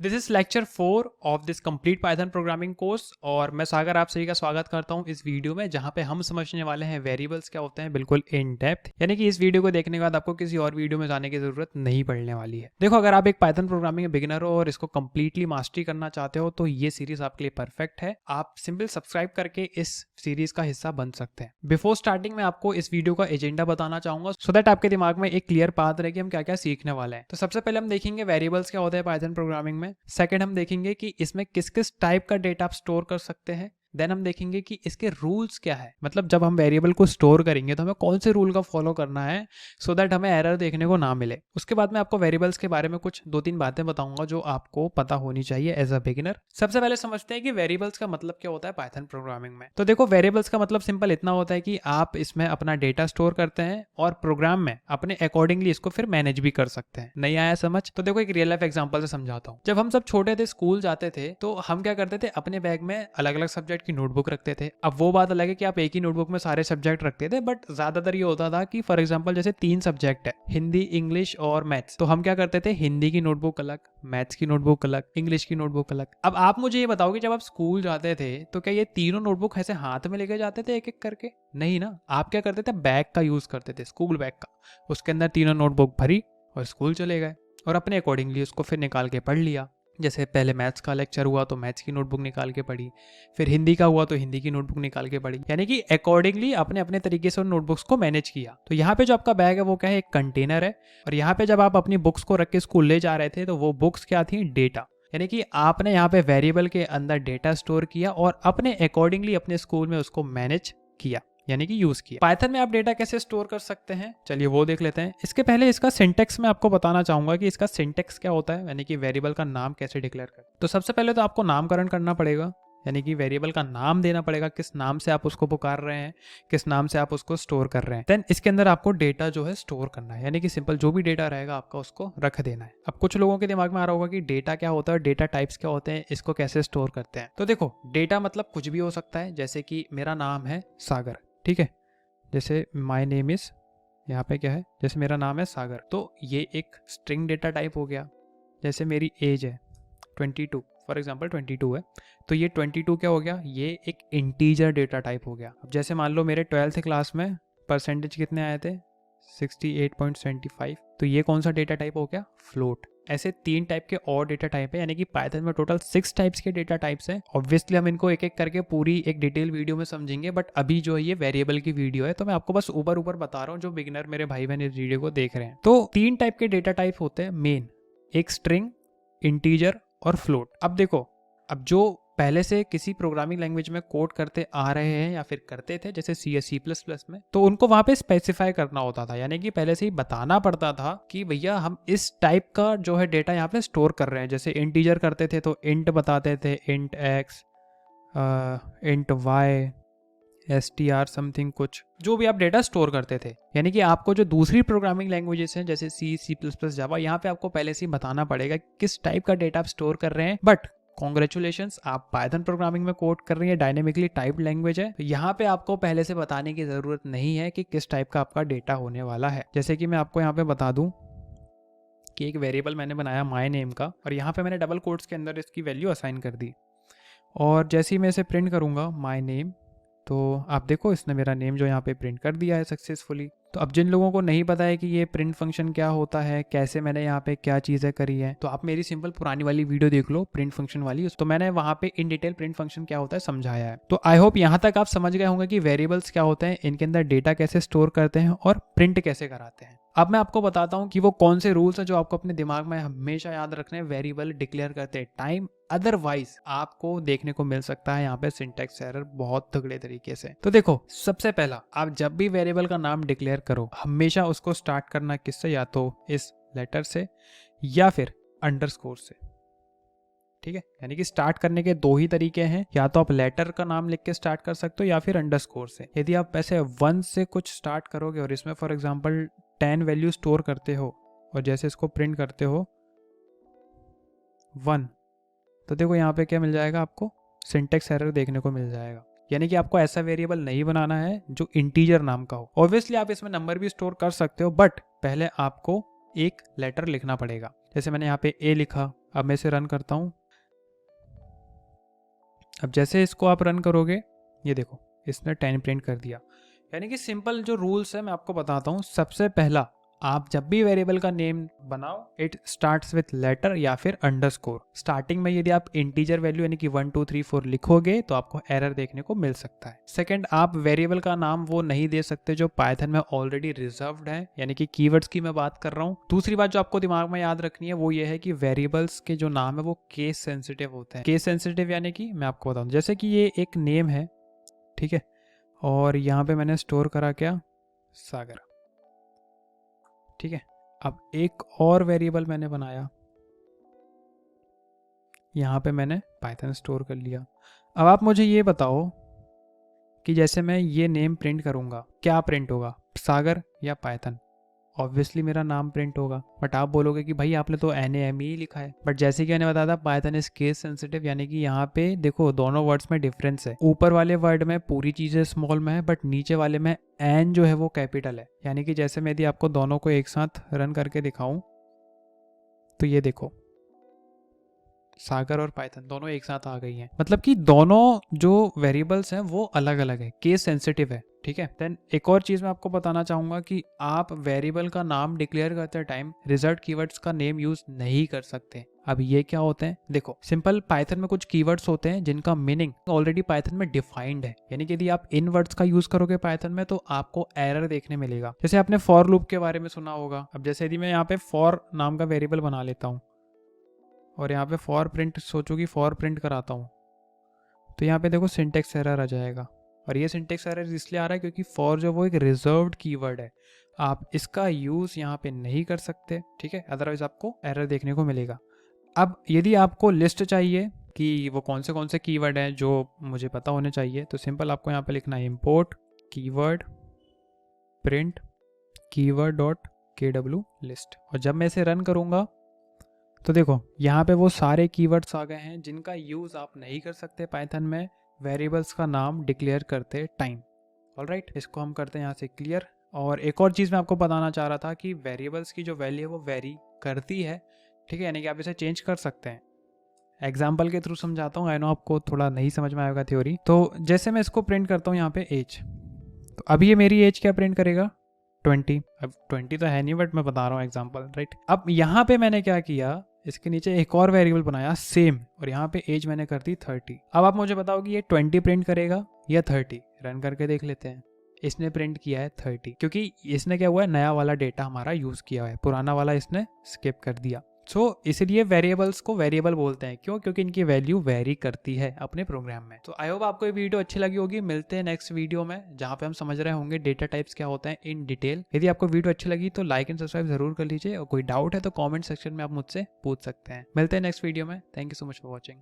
This is lecture 4 of this complete Python programming course और मैं सागर आप सभी का स्वागत करता हूं इस वीडियो में जहां पे हम समझने वाले हैं वेरिएबल्स क्या होते हैं बिल्कुल इन डेप्थ। यानी कि इस वीडियो को देखने के बाद आपको किसी और वीडियो में जाने की जरूरत नहीं पड़ने वाली है। देखो, अगर आप एक पाइथन प्रोग्रामिंग बिगिनर हो और इसको कंप्लीटली मास्टरी करना चाहते हो तो ये सीरीज आपके लिए परफेक्ट है। आप सिंपल सब्सक्राइब करके इस सीरीज का हिस्सा बन सकते हैं। बिफोर स्टार्टिंग में आपको इस वीडियो का एजेंडा बताना चाहूंगा सो दैट आपके दिमाग में एक क्लियर पाथ रहे कि हम क्या क्या सीखने वाले हैं। तो सबसे पहले हम देखेंगे वेरिएबल्स क्या होते हैं पाइथन प्रोग्रामिंग में। सेकंड हम देखेंगे कि इसमें किस किस टाइप का डेटा आप स्टोर कर सकते हैं। देन हम देखेंगे कि इसके रूल्स क्या है, मतलब जब हम वेरिएबल को स्टोर करेंगे तो हमें कौन से रूल का फॉलो करना है सो दैट हमें एरर देखने को ना मिले। उसके बाद मैं आपको वेरिएबल्स के बारे में कुछ 2-3 बातें बताऊंगा जो आपको पता होनी चाहिए एज अ बिगिनर। सबसे पहले समझते हैं कि वेरिएबल्स का मतलब क्या होता है पाइथन प्रोग्रामिंग में। तो देखो, वेरिएबल्स का मतलब सिंपल इतना होता है कि आप इसमें अपना डेटा स्टोर करते हैं और प्रोग्राम में अपने अकॉर्डिंगली इसको फिर मैनेज भी कर सकते हैं। नहीं आया समझ? तो देखो, एक रियल लाइफ एग्जांपल से समझाता हूँ। जब हम सब छोटे थे, स्कूल जाते थे, तो हम क्या करते थे, अपने बैग में अलग अलग सब्जेक्ट की नोटबुक रखते थे। अब वो बात अलग है कि आप एक ही नोटबुक में सारे सब्जेक्ट रखते थे, बट ज्यादातर ये होता था कि फॉर एग्जांपल जैसे 3 सब्जेक्ट है, हिंदी, इंग्लिश और मैथ्स, तो हम क्या करते थे, हिंदी की नोटबुक अलग, मैथ्स की नोटबुक अलग, इंग्लिश की नोटबुक अलग। अब आप मुझे ये बताओ कि जब आप स्कूल जाते थे तो क्या ये तीनों नोटबुक ऐसे हाथ में लेके जाते थे एक एक करके? नहीं ना। आप क्या करते थे, बैग का यूज करते थे, स्कूल बैग का। उसके अंदर तीनों नोटबुक भरी और स्कूल चले गए और अपने अकॉर्डिंगली उसको फिर निकाल के पढ़ लिया। जैसे पहले मैथ्स का लेक्चर हुआ तो मैथ्स की नोटबुक निकाल के पढ़ी, फिर हिंदी का हुआ तो हिंदी की नोटबुक निकाल के पढ़ी। यानी कि अकॉर्डिंगली अपने अपने तरीके से उन नोटबुक्स को मैनेज किया। तो यहाँ पे जो आपका बैग है वो क्या है, एक कंटेनर है। और यहाँ पे जब आप अपनी बुक्स को रख के स्कूल ले जा रहे थे तो वो बुक्स क्या थी, डेटा। यानी कि आपने यहाँ पे वेरिएबल के अंदर डेटा स्टोर किया और अपने अकॉर्डिंगली अपने स्कूल में उसको मैनेज किया, यानी कि यूज किया। पाइथन में आप डेटा कैसे स्टोर कर सकते हैं, चलिए वो देख लेते हैं। इसके पहले इसका सिंटेक्स मैं आपको बताना चाहूंगा कि इसका सिंटेक्स क्या होता है, यानी कि वेरिएबल का नाम कैसे डिक्लेयर करें। तो सबसे पहले तो आपको नामकरण करना पड़ेगा, यानी कि वेरिएबल का नाम देना पड़ेगा, किस नाम से आप उसको पुकार रहे हैं, किस नाम से आप उसको स्टोर कर रहे हैं। देन इसके अंदर आपको डेटा जो है स्टोर करना है, यानी कि सिंपल जो भी डेटा रहेगा आपका उसको रख देना है। अब कुछ लोगों के दिमाग में आ रहा होगा कि डेटा क्या होता है, डेटा टाइप्स क्या होते हैं, इसको कैसे स्टोर करते हैं। तो देखो, डेटा मतलब कुछ भी हो सकता है, जैसे कि मेरा नाम है सागर, ठीक है। जैसे माई नेम इज, यहाँ पे क्या है, जैसे मेरा नाम है सागर, तो ये एक स्ट्रिंग डेटा टाइप हो गया। जैसे मेरी एज है 22, फॉर एग्जांपल 22 है, तो ये 22 क्या हो गया, ये एक इंटीजर डेटा टाइप हो गया। अब जैसे मान लो मेरे 12th क्लास में परसेंटेज कितने आए थे, 68.75, तो ये कौन सा डेटा टाइप हो गया, फ्लोट। ऐसे 3 टाइप के और डेटा टाइप है, यानी कि पाइथन में टोटल 6 टाइप्स के डेटा टाइप्स हैं। ऑब्वियसली हम इनको एक एक करके पूरी एक डिटेल वीडियो में समझेंगे, बट अभी जो है ये वेरिएबल की वीडियो है तो मैं आपको बस ऊपर ऊपर बता रहा हूँ जो बिगिनर मेरे भाई बहन इस वीडियो को देख रहे हैं। तो 3 टाइप के डेटा टाइप होते हैं मेन, एक स्ट्रिंग, इंटीजर और फ्लोट। अब देखो, अब जो पहले से किसी प्रोग्रामिंग लैंग्वेज में कोड करते आ रहे हैं या फिर करते थे जैसे C++ में, तो उनको वहां पे स्पेसिफाई करना होता था, यानी कि पहले से ही बताना पड़ता था कि भैया हम इस टाइप का जो है डेटा यहाँ पे स्टोर कर रहे हैं। जैसे इंटीजर करते थे तो इंट बताते थे, int x, int y, str something, कुछ जो भी आप डेटा स्टोर करते थे। यानी कि आपको जो दूसरी प्रोग्रामिंग लैंग्वेजेस हैं जैसे C++, जावा, यहाँ पे आपको पहले से ही बताना पड़ेगा किस टाइप का डेटा आप स्टोर कर रहे हैं। बट कॉन्ग्रेचुलेशंस, आप पाइथन प्रोग्रामिंग में कोड कर रही है, डायनेमिकली टाइप्ड लैंग्वेज है, तो यहाँ पे आपको पहले से बताने की जरूरत नहीं है कि किस टाइप का आपका डेटा होने वाला है। जैसे कि मैं आपको यहाँ पे बता दूं कि एक वेरिएबल मैंने बनाया माई नेम का, और यहाँ पे मैंने डबल कोट्स के अंदर इसकी वैल्यू असाइन कर दी, और जैसे ही मैं इसे प्रिंट करूंगा माई नेम, तो आप देखो इसने मेरा नेम जो यहाँ पे प्रिंट कर दिया है सक्सेसफुली। तो अब जिन लोगों को नहीं पता है कि ये प्रिंट फंक्शन क्या होता है, कैसे मैंने यहाँ पे क्या चीज़ें करी है, तो आप मेरी सिंपल पुरानी वाली वीडियो देख लो प्रिंट फंक्शन वाली, तो मैंने वहाँ पे इन डिटेल प्रिंट फंक्शन क्या होता है समझाया है। तो आई होप यहाँ तक आप समझ गए होंगे कि वेरिएबल्स क्या होते हैं, इनके अंदर डेटा कैसे स्टोर करते हैं और प्रिंट कैसे कराते हैं। अब मैं आपको बताता हूँ कि वो कौन से रूल्स हैं जो आपको अपने दिमाग में हमेशा याद रखने हैं वेरिएबल डिक्लेयर करते टाइम, अदरवाइज आपको देखने को मिल सकता है यहाँ पे सिंटैक्स एरर बहुत तगड़े तरीके से। तो देखो, सबसे पहला, आप जब भी वेरिएबल का नाम डिक्लेयर करो हमेशा उसको स्टार्ट करना किससे, या तो इस लेटर से या फिर अंडरस्कोर से, ठीक है। यानी कि स्टार्ट करने के 2 ही तरीके हैं, या तो आप लेटर का नाम लिख के स्टार्ट कर सकते हो या फिर अंडरस्कोर से। यदि आप ऐसे 1 से कुछ स्टार्ट करोगे और इसमें फॉर एग्जांपल 10 वैल्यू स्टोर करते हो और जैसे इसको प्रिंट करते हो 1, तो देखो यहाँ पे क्या मिल जाएगा, आपको सिंटैक्स एरर देखने को मिल जाएगा। यानी कि आपको ऐसा वेरिएबल नहीं बनाना है जो इंटीजर नाम का हो। ऑब्वियसली आप इसमें नंबर भी स्टोर कर सकते हो, बट पहले आपको एक लेटर लिखना पड़ेगा। जैसे मैंने यहाँ पे ए लिखा, अब मैं इसे रन करता हूँ। अब जैसे इसको आप रन करोगे, ये देखो इसने 10 प्रिंट कर दिया। यानी कि सिंपल जो रूल्स है मैं आपको बताता हूँ। सबसे पहला, आप जब भी वेरिएबल का नेम बनाओ, इट स्टार्ट्स विथ लेटर या फिर अंडरस्कोर। स्टार्टिंग में यदि आप इंटीजर वैल्यू यानी कि 1 2 3 4 लिखोगे तो आपको एरर देखने को मिल सकता है। सेकंड, आप वेरिएबल का नाम वो नहीं दे सकते जो पाइथन में ऑलरेडी रिजर्व्ड है, यानी कि कीवर्ड्स की मैं बात कर रहा हूँ। दूसरी बात जो आपको दिमाग में याद रखनी है वो ये है कि वेरिएबल्स के जो नाम है वो केस सेंसिटिव होते हैं। केस सेंसिटिव यानी कि मैं आपको बताऊँ, जैसे कि ये एक नेम है, ठीक है, और यहाँ पे मैंने स्टोर करा क्या, सागर, ठीक है। अब एक और वेरिएबल मैंने बनाया, यहाँ पे मैंने पाइथन स्टोर कर लिया। अब आप मुझे ये बताओ कि जैसे मैं ये नेम प्रिंट करूँगा, क्या प्रिंट होगा, सागर या पाइथन? ऑब्वियसली मेरा नाम प्रिंट होगा। बट आप बोलोगे कि भाई आपने तो NAME ही लिखा है। बट जैसे कि मैंने बताया था, पाइथन इज केस सेंसिटिव, यानी कि यहाँ पे देखो दोनों वर्ड्स में डिफरेंस है। ऊपर वाले वर्ड में पूरी चीज़ें स्मॉल में है, बट नीचे वाले में एन जो है वो कैपिटल है। यानी कि जैसे मैं यदि आपको दोनों को एक साथ रन करके दिखाऊं तो ये देखो, सागर और पाइथन दोनों एक साथ आ गई हैं। मतलब कि दोनों जो वेरिएबल्स हैं वो अलग अलग है, केस सेंसिटिव है, ठीक है। देन एक और चीज़ मैं आपको बताना चाहूँगा कि आप वेरिएबल का नाम डिक्लेयर करते टाइम रिजल्ट कीवर्ड्स का नेम यूज़ नहीं कर सकते। अब ये क्या होते हैं, देखो सिंपल, पाइथन में कुछ कीवर्ड्स होते हैं जिनका मीनिंग ऑलरेडी पाइथन में डिफाइंड है। यानी कि यदि आप इन वर्ड्स का यूज़ करोगे पाइथन में तो आपको एरर देखने मिलेगा। जैसे आपने फॉर लूप के बारे में सुना होगा। अब जैसे यदि मैं यहाँ पे फॉर नाम का वेरिएबल बना लेता हूँ और यहाँ पे फॉर प्रिंट, सोचो कि फॉर प्रिंट कराता हूँ, तो यहाँ पे देखो सिंटेक्स एरर आ जाएगा। और ये सिंटेक्स एरर इसलिए आ रहा है क्योंकि फॉर जो वो एक रिजर्व्ड कीवर्ड है, आप इसका यूज़ यहाँ पे नहीं कर सकते, ठीक है, अदरवाइज आपको एरर देखने को मिलेगा। अब यदि आपको लिस्ट चाहिए कि वो कौन से कीवर्ड हैं जो मुझे पता होने चाहिए, तो सिंपल आपको यहाँ पे लिखना है import keyword print keyword dot KW list. और जब मैं इसे रन करूँगा तो देखो यहाँ पे वो सारे कीवर्ड्स आ गए हैं जिनका यूज़ आप नहीं कर सकते पाइथन में वेरिएबल्स का नाम डिक्लेयर करते टाइम। ऑलराइट, इसको हम करते हैं यहाँ से क्लियर। और एक और चीज़ मैं आपको बताना चाह रहा था कि वेरिएबल्स की जो वैल्यू है वो वेरी करती है, ठीक है, यानी कि आप इसे चेंज कर सकते हैं। एग्जाम्पल के थ्रू समझाता हूँ, आई नो आपको थोड़ा नहीं समझ में आएगा थ्योरी। तो जैसे मैं इसको प्रिंट करता हूँ यहाँ पे एज, तो अभी ये मेरी एज क्या प्रिंट करेगा, 20। अब 20 तो है नहीं, बट मैं बता रहा हूँ एग्जाम्पल, राइट। अब यहाँ पे मैंने क्या किया, इसके नीचे एक और वेरिएबल बनाया सेम, और यहाँ पे एज मैंने कर दी 30। अब आप मुझे बताओ कि ये 20 प्रिंट करेगा या 30? रन करके देख लेते हैं। इसने प्रिंट किया है 30, क्योंकि इसने क्या हुआ है, नया वाला डेटा हमारा यूज किया है, पुराना वाला इसने स्किप कर दिया। सो इसलिए वेरिएबल्स को वेरिएबल बोलते हैं। क्यों? क्योंकि इनकी वैल्यू वेरी करती है अपने प्रोग्राम में। तो आई होप आपको ये वीडियो अच्छी लगी होगी। मिलते हैं नेक्स्ट वीडियो में जहां पे हम समझ रहे होंगे डेटा टाइप्स क्या होते हैं इन डिटेल। यदि आपको वीडियो अच्छी लगी तो लाइक एंड सब्सक्राइब जरूर कर लीजिए, और कोई डाउट है तो कॉमेंट सेक्शन में आप मुझसे पूछ सकते हैं। मिलते हैं नेक्स्ट वीडियो में। Thank you so much for watching.